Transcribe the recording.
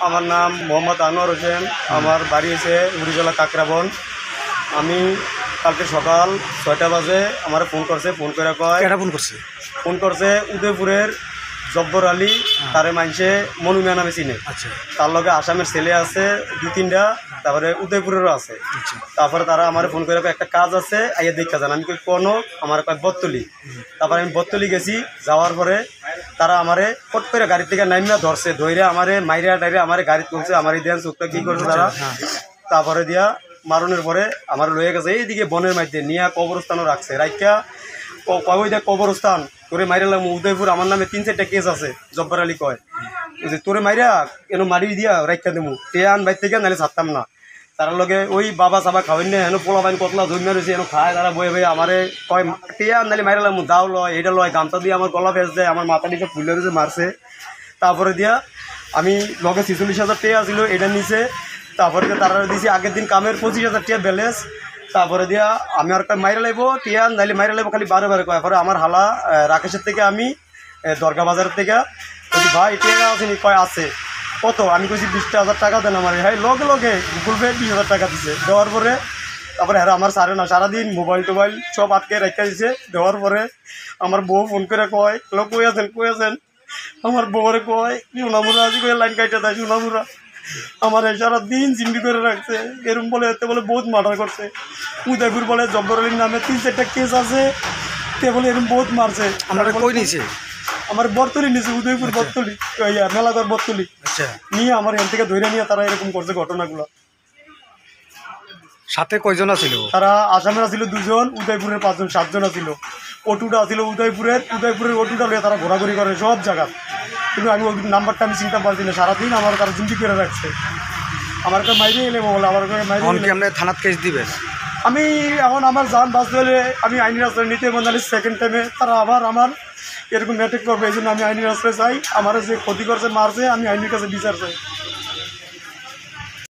আমার নাম মোহাম্মদ আনোয়ার হোসেন। আমার বাড়ি হচ্ছে উড়িজলা কাকরাবন। আমি কালকে সকাল 6টা বাজে আমার ফোন করছে, ফোন করে কয় ফোন করছে উদয়পুরের জব্বর আলী, তারে মানছে মনুমিয়া নামে চিনে। আচ্ছা তার লগে আসামের ছেলে আছে 2-3টা, তারপরে উদয়পুরেরও আছে। আচ্ছা তারপরে তারা আমার ফোন করে একটা কাজ আছে আইয়া দেখা যান। আমি কই কোনো, আমার কয় বত্তলি। তারপরে আমি বত্তলি গেছি, যাওয়ার পরে তারা আমারে ফট করে গাড়ি থেকে নামিয়া ধরছে, ধরে আমারে মাইরা টাইরে আমারে গাড়ি তুলছে, আমার এই দেন চোখটা কী করছে তারা। তারপরে দিয়া মারণের পরে আমার লয়ে গেছে এইদিকে বনের মধ্যে নিয়ে কবরস্থানও রাখছে, রাইকা কয় দেখ কবরস্থান তোরে মাইরালাম উদয়পুর, আমার নামে 3-4টা কেস আছে। জব্বার আলী কয় যে তোরে মাইরা কেন মারি দিয়া রাইখা দেবো, টে আন বাইর থেকে নাহলে ছাড়তাম না। তার লগে ওই বাবা চাবা খাওয়াই না, হেন পোলা বাইন কতলা জন্মে রয়েছে, এন খায় তারা বয়ে বয়ে আমারে কয় টে আন নাহলে মাইরালাম, দাও লয় এটা লয়, গামছা দিয়ে আমার গলা ভেজ দেয়, আমার মাথা নিচে ফুলে রয়েছে মারছে। তারপরে দিয়া আমি লগে 46,000 টাকা ছিল এটা নিচে। তারপরে তারা দিয়েছি আগের দিন কামের 25,000 টাকা ব্যালেন্স। তারপরে দিয়া আমি আর মাইরা লাগবো টিয়া নাইলে মাইরা লাগবো, খালি বারে বারে কয়। পরে আমার হালা রাকেশের থেকে আমি দরগা বাজারের থেকে বলছি ভাই টিয়া আসেনি, কয় আছে কত, আমি কইছি 20,000 টাকা দেন আমার। হ্যাঁ লগে লগে গুগল পে 20,000 টাকা দিছে। দেওয়ার পরে তারপরে হ্যাঁ আমার সারে না, সারাদিন মোবাইল টোবাইল সব আটকে রেখে দিছে। দেওয়ার পরে আমার বউ ফোন করে কয় লোক কই আছেন। আমার বউরে কয় সোনামুরা আজি করে লাইন কাইটা দেয়, সোনামুরা আমার সারা দিন জিম্মি করে রাখছে। এরম বলে এতে বলে বহুত মার্ডার করছে। উদয়পুর বলে জব্বর আলীর নামে 3-4টা কেস আছে, তে বলে এরম বহুত মারছে। আপনারা কই নিছে? আমার বর্তলি নিয়েছে, উদয়পুর বর্তলি, মেলাঘর বর্তলি। আচ্ছা নিয়ে আমার এখান থেকে ধরে নিয়ে তারা এরকম করছে ঘটনাগুলো। সাথে কয়জন ছিল? তারা আসামের ছিল 2জন, উদয়পুরের 5জন, 7জন ছিল। অটুটা ছিল উদয়পুরের অটুটা লিয়ে তারা ঘোরাঘুরি করে সব জায়গা। কিন্তু আমি ওই নাম্বারটা আমি চিন্তা পারছি না, সারাদিন আমার তারা জিম্মি করে রাখছে। আমার কাছে মাইরে এলে বলে আমার আপনি থানাত কেস দিবেন? আমি এখন আমার যান বাঁচতে হলে আমি আইনি রাস্তায় নিতে বলছি। সেকেন্ড টাইমে তারা আবার আমার এরকম অ্যাটাক করবে, এই জন্য আমি আইনি রাস্তায় চাই। আমার যে ক্ষতি করছে মারছে, আমি আইনের কাছে বিচার চাই।